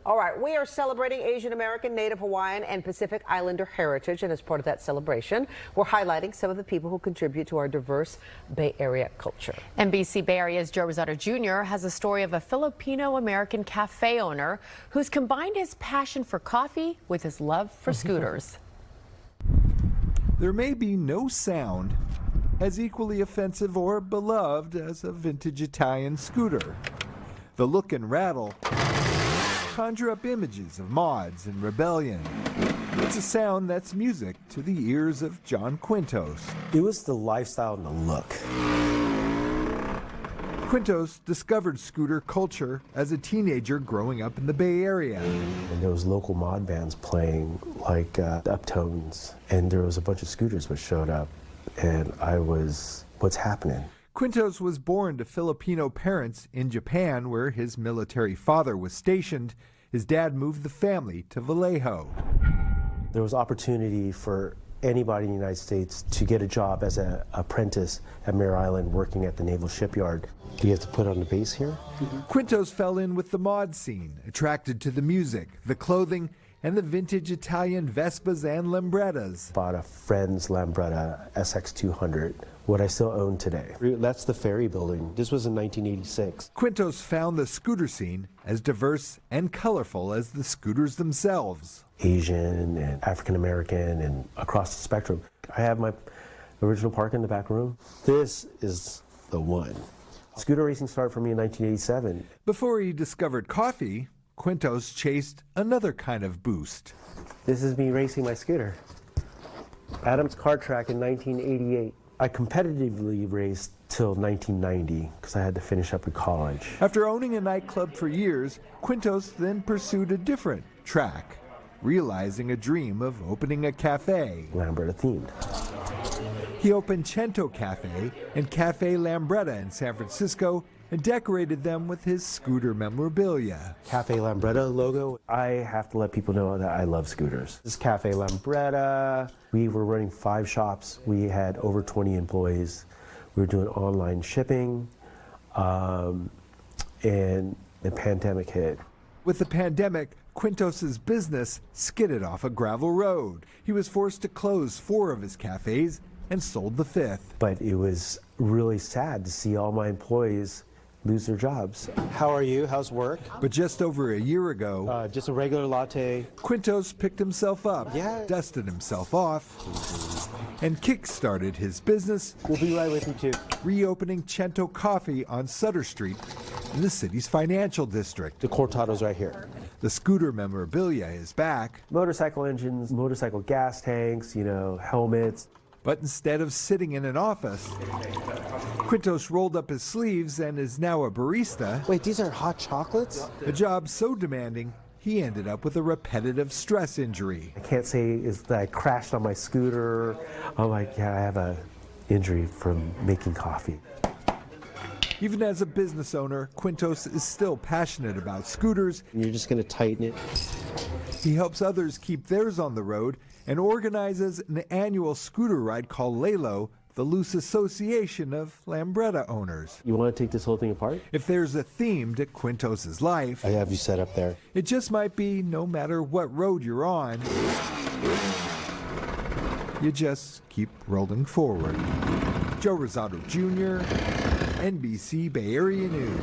All right, we are celebrating Asian American, Native Hawaiian, and Pacific Islander heritage, and as part of that celebration, we're highlighting some of the people who contribute to our diverse Bay Area culture. NBC Bay Area's Rosato Jr. has a story of a Filipino-American cafe owner who's combined his passion for coffee with his love for scooters. There may be no sound as equally offensive or beloved as a vintage Italian scooter. The look and rattle conjure up images of mods and rebellion. It's a sound that's music to the ears of John Quintos. It was the lifestyle and the look. Quintos discovered scooter culture as a teenager growing up in the Bay Area. And there was local mod bands playing, like the Uptones, and there was a bunch of scooters which showed up, and I was, what's happening? Quintos was born to Filipino parents in Japan, where his military father was stationed. His dad moved the family to Vallejo. There was opportunity for anybody in the United States to get a job as an apprentice at Mare Island working at the Naval Shipyard. Do you have to put on the base here? Quintos fell in with the mod scene, attracted to the music, the clothing, and the vintage Italian Vespas and Lambrettas. Bought a friend's Lambretta SX200, what I still own today. That's the ferry building. This was in 1986. Quintos found the scooter scene as diverse and colorful as the scooters themselves. Asian and African American and across the spectrum. I have my original park in the back room. This is the one. Scooter racing started for me in 1987. Before he discovered coffee, Quintos chased another kind of boost. This is me racing my scooter. Adams Kart Track in 1988. I competitively raced till 1990 because I had to finish up in college. After owning a nightclub for years, Quintos then pursued a different track, realizing a dream of opening a cafe. Lambretta themed. He opened Cento Cafe and Cafe Lambretta in San Francisco and decorated them with his scooter memorabilia. Cafe Lambretta logo. I have to let people know that I love scooters. This is Cafe Lambretta. We were running 5 shops. We had over 20 employees. We were doing online shipping, and the pandemic hit. With the pandemic, Quintos's business skidded off a gravel road. He was forced to close 4 of his cafes and sold the 5th. But it was really sad to see all my employees lose their jobs. How are you? How's work? But just over a year ago, just a regular latte. Quintos picked himself up, dusted himself off, and kick-started his business. We'll be right with you too. Reopening Cento Coffee on Sutter Street in the city's financial district. The Cortado's right here. The scooter memorabilia is back. Motorcycle engines, motorcycle gas tanks, you know, helmets. But instead of sitting in an office, Quintos rolled up his sleeves and is now a barista. Wait, these are hot chocolates? A job so demanding, he ended up with a repetitive stress injury. I can't say is that I crashed on my scooter. I'm like, yeah, I have a injury from making coffee. Even as a business owner, Quintos is still passionate about scooters. You're just going to tighten it. He helps others keep theirs on the road and organizes an annual scooter ride called LALO, the loose association of Lambretta owners. You want to take this whole thing apart? If there's a theme to Quintos's life, I have you set up there. It just might be no matter what road you're on, you just keep rolling forward. Joe Rosato Jr., NBC Bay Area News.